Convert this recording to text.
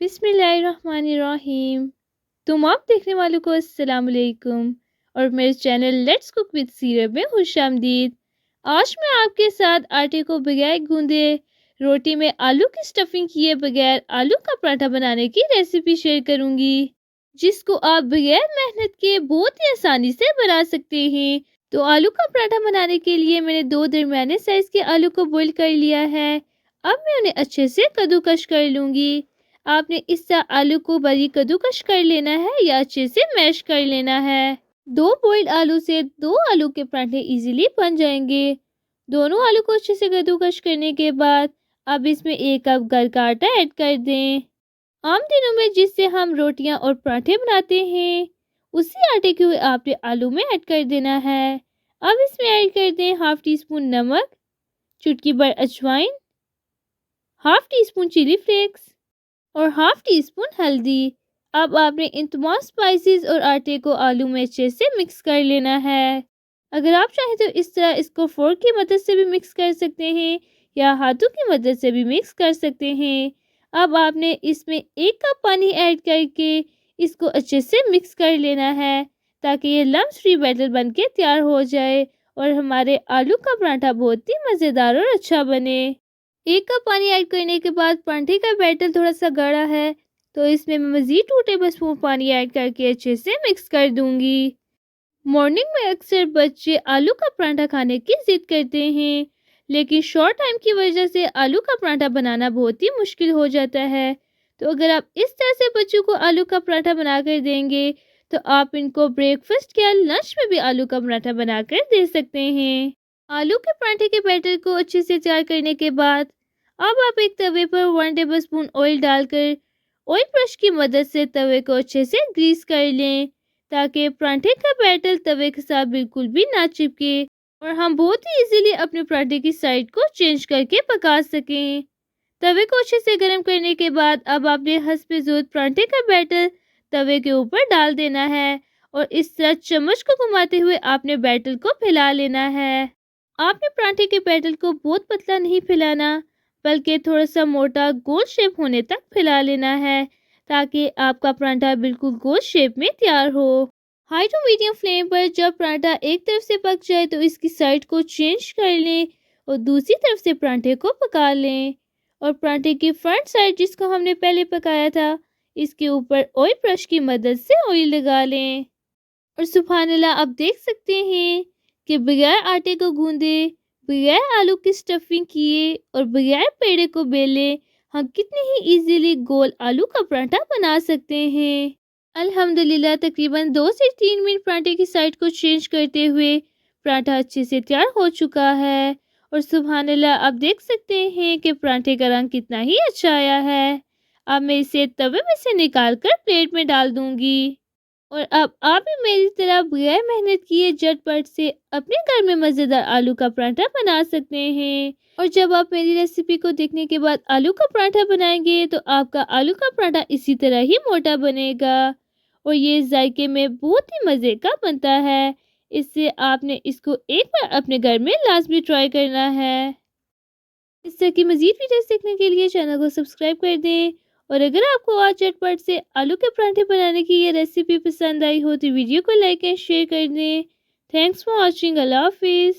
बिस्मिल्लाहिर्रहमानिर्रहीम। आप देखने वालों को अस्सलाम वालेकुम और मेरे चैनल लेट्स कुक विद सीरत में खुशामदीद। आज मैं आपके साथ आटे को बगैर गूंदे रोटी में आलू की स्टफिंग किए बगैर आलू का पराठा बनाने की रेसिपी शेयर करूंगी, जिसको आप बगैर मेहनत के बहुत ही आसानी से बना सकते हैं। तो आलू का पराठा बनाने के लिए मैंने 2 दरमियाने साइज के आलू को बॉईल कर लिया है। अब मैं उन्हें अच्छे से कद्दूकश कर लूंगी। आपने इस तरह आलू को बारीक कद्दूकश कर लेना है या अच्छे से मैश कर लेना है। 2 बॉइल्ड आलू से 2 आलू के पराठे इजीली बन जाएंगे। दोनों आलू को अच्छे से कद्दूकश करने के बाद अब इसमें 1 कप घर का आटा ऐड कर दें। आम दिनों में जिससे हम रोटियां और पराठे बनाते हैं, उसी आटे को आपने आलू में ऐड कर देना है। अब इसमें ऐड कर दें हाफ टी स्पून नमक, चुटकी भर अजवाइन, half teaspoon chilli flakes और हाफ टी स्पून हल्दी। अब आपने इन तमाम स्पाइसेस और आटे को आलू में अच्छे से मिक्स कर लेना है। अगर आप चाहें तो इस तरह इसको फोर्क की मदद से भी मिक्स कर सकते हैं या हाथों की मदद से भी मिक्स कर सकते हैं। अब आपने इसमें 1 कप पानी ऐड करके इसको अच्छे से मिक्स कर लेना है, ताकि ये लम्स फ्री बैटर बन के तैयार हो जाए और हमारे आलू का पराठा बहुत ही मज़ेदार और अच्छा बने। 1 कप पानी ऐड करने के बाद पराठे का बैटर थोड़ा सा गाढ़ा है, तो इसमें मैं मज़ीद 2 टेबलस्पून पानी ऐड करके अच्छे से मिक्स कर दूंगी। मॉर्निंग में अक्सर बच्चे आलू का पराठा खाने की जिद करते हैं, लेकिन शॉर्ट टाइम की वजह से आलू का पराठा बनाना बहुत ही मुश्किल हो जाता है। तो अगर आप इस तरह से बच्चों को आलू का पराठा बनाकर देंगे, तो आप इनको ब्रेकफास्ट या लंच में भी आलू का पराठा बनाकर दे सकते हैं। आलू के पराठे के बैटर को अच्छे से तैयार करने के बाद अब आप एक तवे पर 1 टेबलस्पून ऑयल डालकर ऑयल ब्रश की मदद से तवे को अच्छे से ग्रीस कर लें, ताकि पराठे का बैटर तवे के साथ बिल्कुल भी ना चिपके और हम बहुत ही इजीली अपने पराठे की साइड को चेंज करके पका सकें। तवे को अच्छे से गर्म करने के बाद अब आपने हस्बे ज़रूरत पराठे का बैटर तवे के ऊपर डाल देना है और इस तरह चम्मच को घुमाते हुए आपने बैटर को फैला लेना है। आपने पराठे के बैटर को बहुत पतला नहीं फैलाना, बल्कि थोड़ा सा मोटा गोल शेप होने तक फैला लेना है, ताकि आपका पराठा बिल्कुल गोल शेप में तैयार हो। हाई टू मीडियम फ्लेम पर जब पराठा एक तरफ से पक जाए तो इसकी साइड को चेंज कर लें और दूसरी तरफ से पराठे को पका लें। और पराठे की फ्रंट साइड जिसको हमने पहले पकाया था, इसके ऊपर ऑयल ब्रश की मदद से ऑयल लगा लें। और सुभान अल्लाह, आप देख सकते हैं कि बगैर आटे को गूंदे, बगैर आलू की स्टफिंग किए और बगैर पेड़े को बेले हम कितनी ही इजीली गोल आलू का पराठा बना सकते हैं। अल्हम्दुलिल्लाह तकरीबन 2 से 3 मिनट पराठे की साइड को चेंज करते हुए पराठा अच्छे से तैयार हो चुका है। और सुभान अल्लाह, आप देख सकते हैं कि पराठे का रंग कितना ही अच्छा आया है। अब मैं इसे तवे में से निकाल कर प्लेट में डाल दूंगी। और अब आप भी मेरी तरह बगैर मेहनत किए झटपट से अपने घर में मज़ेदार आलू का पराठा बना सकते हैं। और जब आप मेरी रेसिपी को देखने के बाद आलू का पराठा बनाएंगे, तो आपका आलू का पराठा इसी तरह ही मोटा बनेगा और ये जायके में बहुत ही मज़े का बनता है। इससे आपने इसको एक बार अपने घर में लाजमी ट्राई करना है। इस तरह की मज़ीद वीडियोस देखने के लिए चैनल को सब्सक्राइब कर दें। और अगर आपको आज झटपट से आलू के पराठे बनाने की ये रेसिपी पसंद आई हो तो वीडियो को लाइक एंड शेयर कर दें। Thanks for watching. अल्लाह हाफिज़।